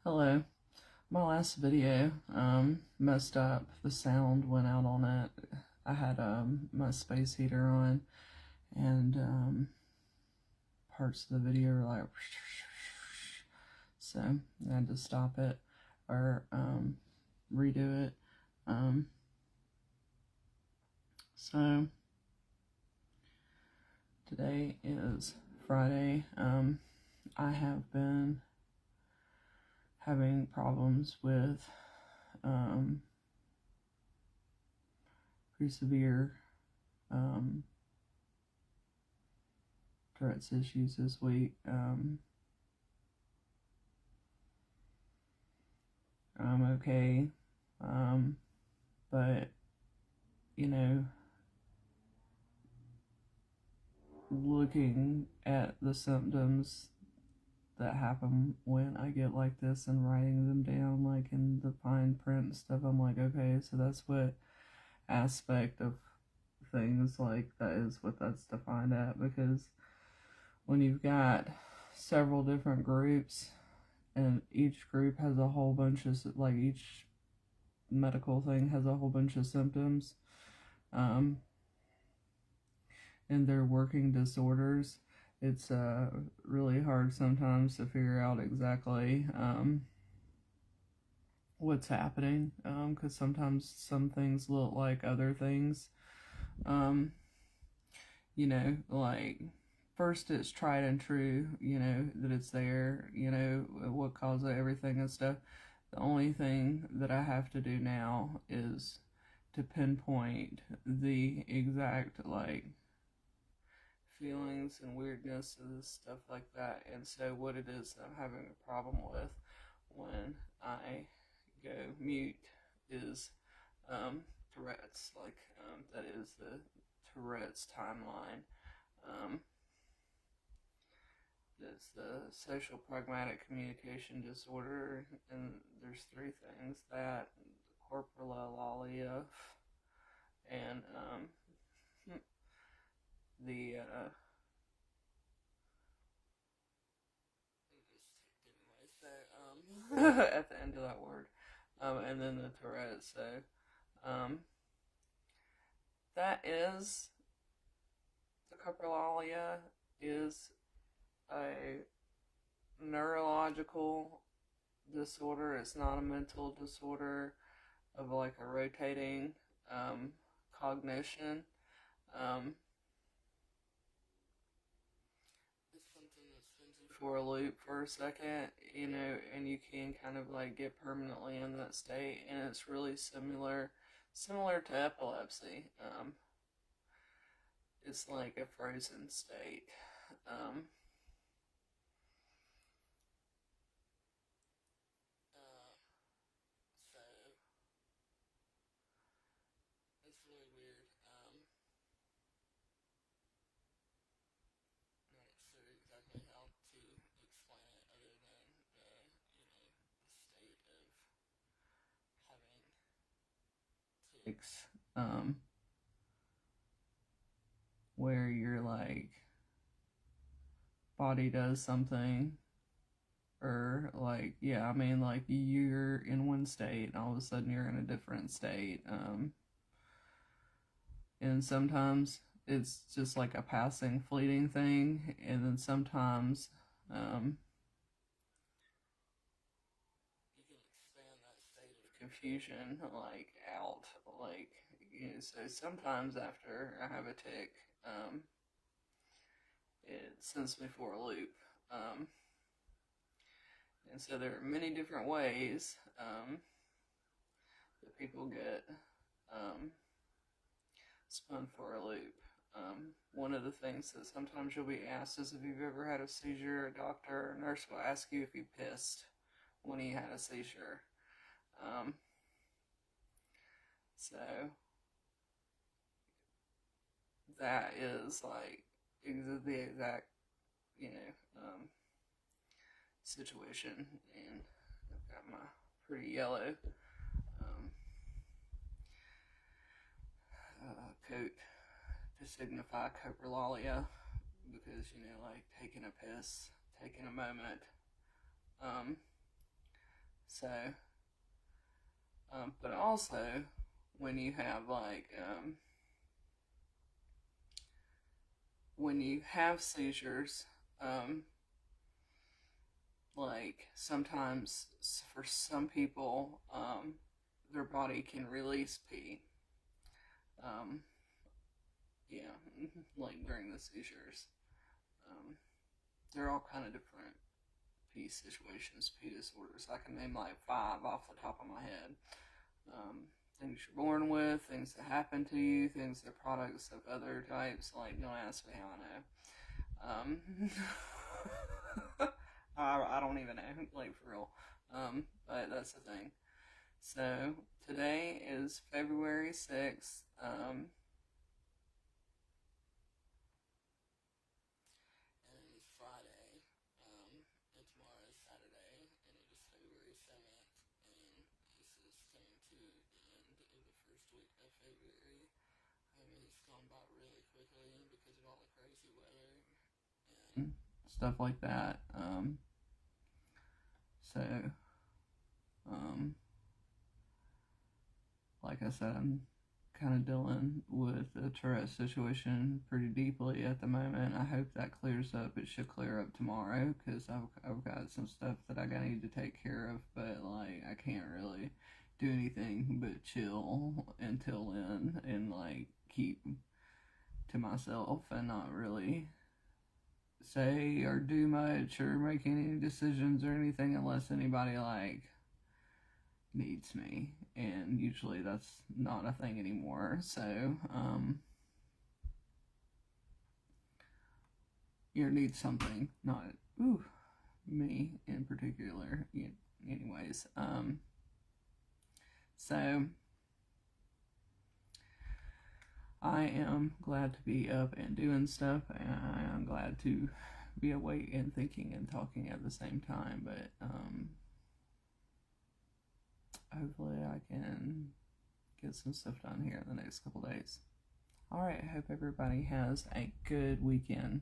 Hello. My last video messed up. The sound went out on it. I had my space heater on, and parts of the video were like, so I had to stop it or redo it. So today is Friday. I have been having problems with pretty severe Tourette's issues this week. I'm okay, but you know, looking at the symptoms that happen when I get like this and writing them down, like in the fine print and stuff, I'm like, okay, so that's what aspect of things like that is what that's defined at. Because when you've got several different groups and each group has a whole bunch of, like, each medical thing has a whole bunch of symptoms, and their working disorders, it's really hard sometimes to figure out exactly what's happening, because sometimes some things look like other things. Um, like, first it's tried and true, that it's there, what causes everything and stuff. The only thing that I have to do now is to pinpoint the exact, like, feelings and weirdness and stuff like that. And so, what it is that I'm having a problem with when I go mute is Tourette's. Like, that is the Tourette's timeline. It's the social pragmatic communication disorder, and there's three things: that, coprolalia, and the at the end of that word, and then the Tourette. So, um, that is the coprolalia is a neurological disorder. It's not a mental disorder of like a rotating cognition. Um, it's something that spins you for a loop for a second, and you can kind of like get permanently in that state, and it's really similar to epilepsy. It's like a frozen state. Um, so it's really weird. Not sure exactly how to explain it other than the state of having tics, where you're like, body does something, or like, yeah, I mean, like, you're in one state and all of a sudden you're in a different state. And sometimes it's just like a passing, fleeting thing, and then sometimes you can expand that state of confusion like out, like, so sometimes after I have a tick, it sends me for a loop. And so there are many different ways that people get spun for a loop. One of the things that sometimes you'll be asked is if you've ever had a seizure. A doctor or nurse will ask you if you pissed when he had a seizure. Um, so that is like the exact, you know, situation. And I've got my pretty yellow coat to signify coprolalia, because, like taking a piss, taking a moment. Um, So, but also when you have like, when you have seizures, like sometimes for some people, their body can release pee. Um, yeah, like during the seizures. Um, they're all kind of different pee situations, pee disorders. I can name like 5 off the top of my head. Things you're born with, things that happen to you, things that are products of other types. Like, don't ask me how I know. I don't even know, like for real. But that's the thing. So today is February 6th. And it is Friday. And tomorrow is Saturday, and it is February 7th. And this is coming to the end of the first week of February. It's gone by really quickly because of all the crazy weather and stuff like that. So, um, like I said, I'm kind of dealing with the Tourette situation pretty deeply at the moment. I hope that clears up. It should clear up tomorrow because I've got some stuff that I need to take care of, but like I can't really do anything but chill until then and like keep to myself and not really say or do much or make any decisions or anything unless anybody like needs me, and usually that's not a thing anymore. So you need something, not me in particular. Anyways, so I am glad to be up and doing stuff, and I am glad to be awake and thinking and talking at the same time. But hopefully I can get some stuff done here in the next couple days. All right, I hope everybody has a good weekend.